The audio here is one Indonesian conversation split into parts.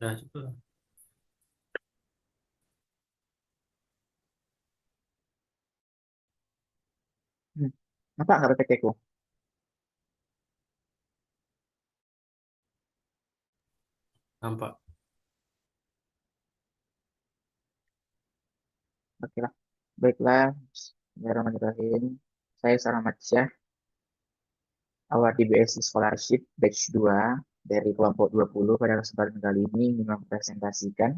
Nah, coba. Hmm. Apa nggak PPT-ku? Nampak. Oke lah. Baiklah, Bismillahirrahmanirrahim. Saya Selamat Syah, award DBS Scholarship Batch 2 dari kelompok 20 pada kesempatan kali ini ingin mempresentasikan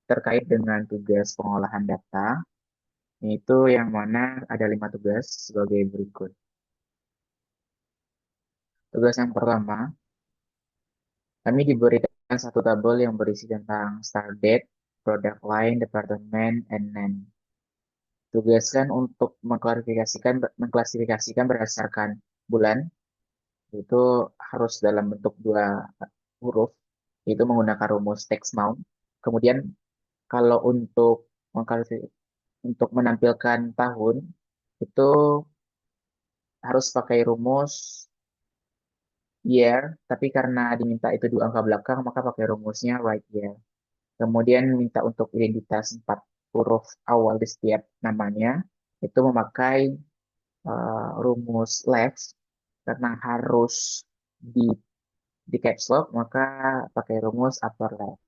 terkait dengan tugas pengolahan data, yaitu yang mana ada 5 tugas sebagai berikut. Tugas yang pertama, kami diberikan satu tabel yang berisi tentang start date, product line, department, and name. Tugaskan untuk mengklasifikasikan berdasarkan bulan, itu harus dalam bentuk dua huruf, itu menggunakan rumus text mount. Kemudian kalau untuk menampilkan tahun, itu harus pakai rumus year, tapi karena diminta itu dua angka belakang, maka pakai rumusnya right year. Kemudian minta untuk identitas 4 huruf awal di setiap namanya, itu memakai rumus left, karena harus di di caps lock, maka pakai rumus upper left.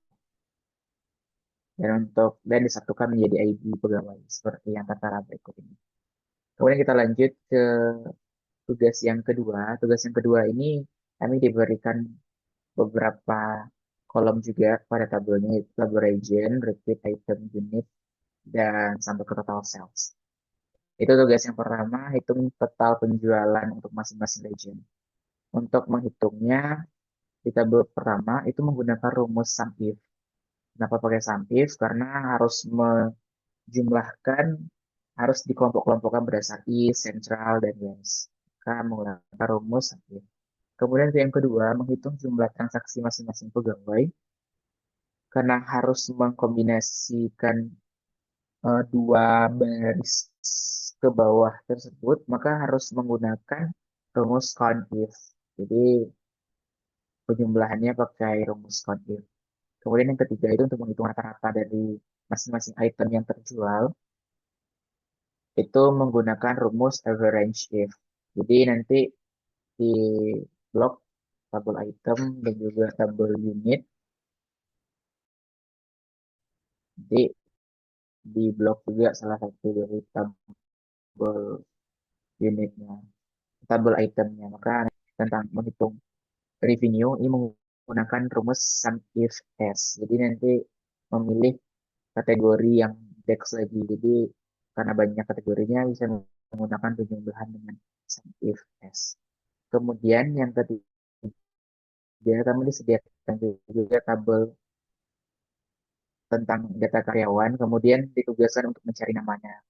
Dan disatukan menjadi ID pegawai seperti yang tertera berikut ini. Kemudian kita lanjut ke tugas yang kedua. Tugas yang kedua ini kami diberikan beberapa kolom juga pada tabelnya, yaitu tabel region, repeat item unit, dan sampai ke total sales. Itu tugas yang pertama, hitung total penjualan untuk masing-masing region. Untuk menghitungnya, di tabel pertama itu menggunakan rumus sum if. Kenapa pakai sum if? Karena harus menjumlahkan, harus dikelompok-kelompokkan berdasar East, Central, dan West. Maka menggunakan rumus sum if. Kemudian yang kedua, menghitung jumlah transaksi masing-masing pegawai. Karena harus mengkombinasikan dua baris ke bawah tersebut, maka harus menggunakan rumus count if. Jadi penjumlahannya pakai rumus count if. Kemudian yang ketiga itu untuk menghitung rata-rata dari masing-masing item yang terjual, itu menggunakan rumus average if. Jadi nanti di blok tabel item dan juga tabel unit, nanti di blok juga salah satu dari tabel unitnya, tabel itemnya. Maka tentang menghitung revenue ini menggunakan rumus sum if s. Jadi nanti memilih kategori yang dex lagi. Jadi karena banyak kategorinya bisa menggunakan penjumlahan dengan sum if s. Kemudian yang ketiga, kami disediakan juga tabel tentang data karyawan, kemudian ditugaskan untuk mencari namanya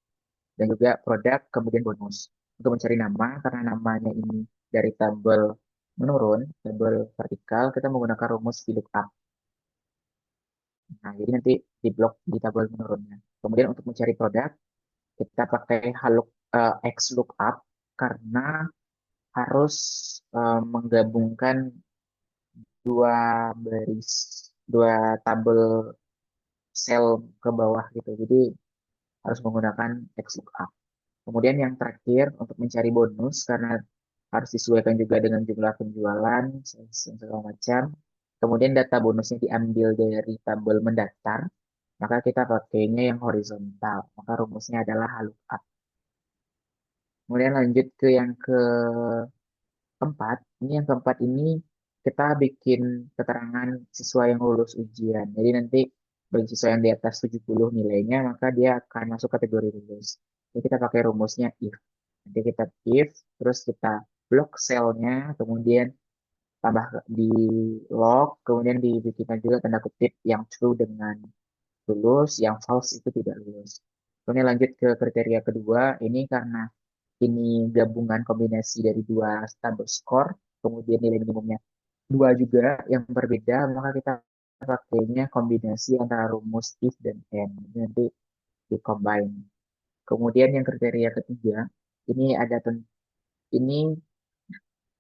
dan juga produk, kemudian bonus. Untuk mencari nama, karena namanya ini dari tabel menurun, tabel vertikal, kita menggunakan rumus VLOOKUP. Nah, jadi nanti di blok di tabel menurunnya. Kemudian untuk mencari produk, kita pakai XLOOKUP karena harus menggabungkan dua baris, dua tabel sel ke bawah gitu. Jadi harus menggunakan XLOOKUP. Kemudian yang terakhir untuk mencari bonus karena harus disesuaikan juga dengan jumlah penjualan segala macam. Kemudian data bonusnya diambil dari tabel mendatar, maka kita pakainya yang horizontal. Maka rumusnya adalah lookup. Kemudian lanjut ke yang keempat. Yang keempat ini kita bikin keterangan siswa yang lulus ujian. Jadi nanti bagi siswa yang di atas 70 nilainya, maka dia akan masuk kategori lulus. Jadi kita pakai rumusnya if. Nanti kita if, terus kita blok selnya, kemudian tambah di log, kemudian dibikinkan juga tanda kutip yang true dengan lulus, yang false itu tidak lulus. Kemudian lanjut ke kriteria kedua, ini karena ini gabungan kombinasi dari dua tabel skor, kemudian nilai minimumnya dua juga yang berbeda, maka kita pakainya kombinasi antara rumus if dan and. Nanti di-combine. Kemudian yang kriteria ketiga, ini ada ini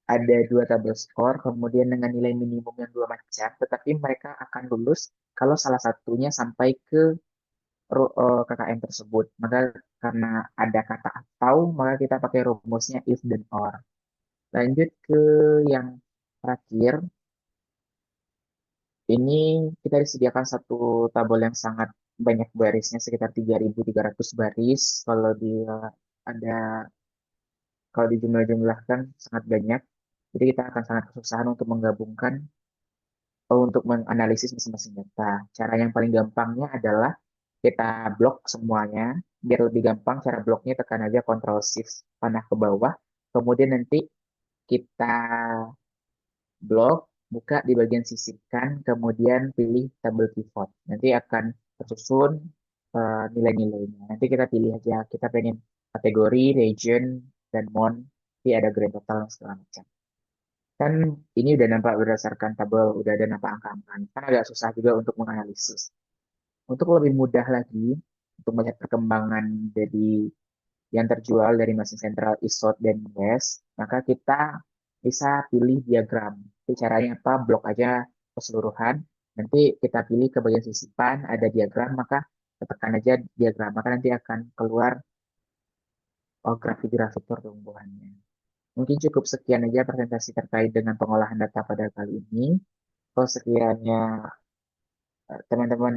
ada dua tabel skor, kemudian dengan nilai minimum yang dua macam, tetapi mereka akan lulus kalau salah satunya sampai ke KKM tersebut. Maka karena ada kata atau, maka kita pakai rumusnya if dan or. Lanjut ke yang terakhir, ini kita disediakan satu tabel yang sangat banyak barisnya, sekitar 3.300 baris. Ada kalau dijumlah-jumlahkan sangat banyak. Jadi kita akan sangat kesusahan untuk menggabungkan untuk menganalisis masing-masing data. Cara yang paling gampangnya adalah kita blok semuanya. Biar lebih gampang, cara bloknya tekan aja Ctrl Shift panah ke bawah. Kemudian nanti kita blok, buka di bagian sisipkan, kemudian pilih tabel pivot. Nanti akan tersusun nilai-nilainya. Nanti kita pilih aja, kita pengen kategori, region, dan month. Nanti ada grand total dan segala macam. Kan ini udah nampak berdasarkan tabel, udah ada nampak angka-angkanya. Kan agak susah juga untuk menganalisis. Untuk lebih mudah lagi, untuk melihat perkembangan dari yang terjual dari mesin sentral ISOT dan West, maka kita bisa pilih diagram. Jadi caranya apa? Blok aja keseluruhan. Nanti kita pilih ke bagian sisipan, ada diagram, maka tekan aja diagram. Maka nanti akan keluar grafik-grafik pertumbuhannya. Mungkin cukup sekian aja presentasi terkait dengan pengolahan data pada kali ini. Kalau sekiranya teman-teman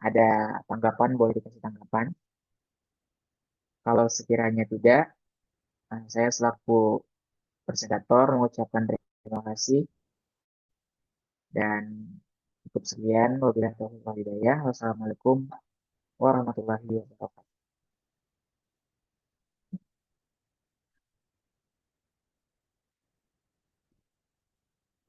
ada tanggapan, boleh dikasih tanggapan. Kalau sekiranya tidak, saya selaku presentator mengucapkan terima kasih dan cukup sekian. Wabillahi taufiq wal hidayah. Wassalamualaikum warahmatullahi wabarakatuh.